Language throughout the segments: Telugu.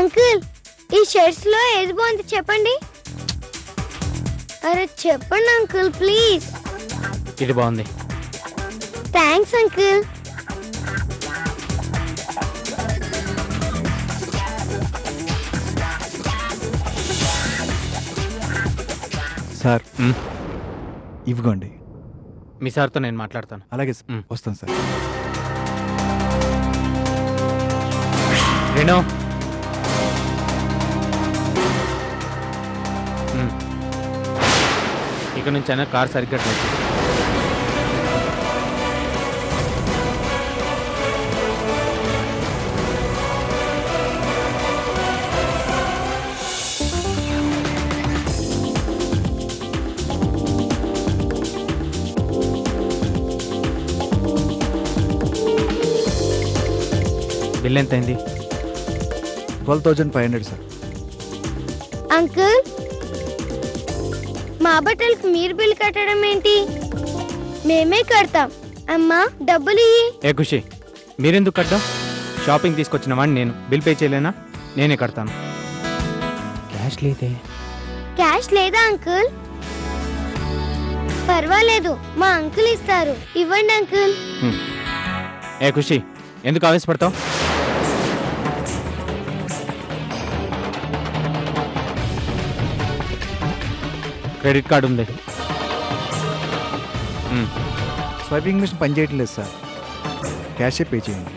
అంకుల్ ఈ షర్ట్స్ లో ఏది బాగుంది చెప్పండి. అరే చెప్పండి అంకుల్ ప్లీజ్. ఇది బాగుంది. Thanks uncle. సార్ ఇవ్వండి. మీ సార్తో నేను మాట్లాడతాను. అలాగే వస్తాను సార్. రేణు ఇక నుంచి అయినా కార్ సరిగ్గా డ్రైవ్ చేయి. బిల్ ఎంత అయింది? 12,500 సార్. అంకుల్ మా బట్టలకు మీరు బిల్ కట్టడం ఏంటి? మేమే కడతాం. అమ్మా డబ్బులు ఇయ్యి. ఏ ఖుషి, మీరెందుకు కట్టాం? షాపింగ్ తీసుకొచ్చిన వాడిని నేను. బిల్ పే చేయలేనా? నేనే కడతాను. క్యాష్ లేదే. క్యాష్ లేదా అంకుల్? పర్వాలేదు మా అంకుల్ ఇస్తారు. ఇవ్వండి అంకుల్. ఏ ఖుషి, ఎందుకు ఆవేశపడతావు? క్రెడిట్ కార్డు ఉంది. స్వైపింగ్ మిషన్ పనిచేయట్లేదు సార్. క్యాషే పే చేయండి.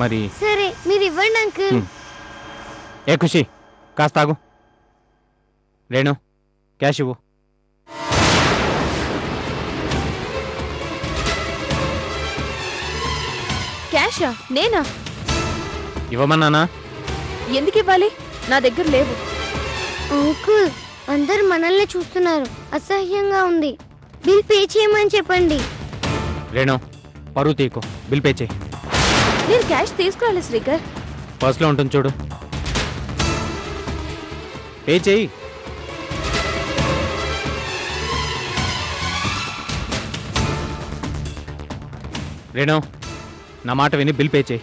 మరి సరే మీరు ఇవ్వండి అంకుల్. ఏ ఖుషి కాస్త ఆగు. రేణు క్యాష్ ఇవ్వు. క్యాషా? నేనా? ఇవ్వమన్నానా? ఎందుకు ఇవ్వాలి? నా దగ్గర లేవు. అంకుల్ అందరు మనల్ని చూస్తున్నారు. అసహ్యంగా ఉంది. బిల్ పే చేయమని చెప్పండి. రేణు పరువు తీకు. బిల్ పే చేయి. నేను క్యాష్ తీసుకురాలి శ్రీకర్. పర్స్లో ఉంటుంది చూడు. పే చేయి. రేణు నా మాట విని బిల్ పే చేయి.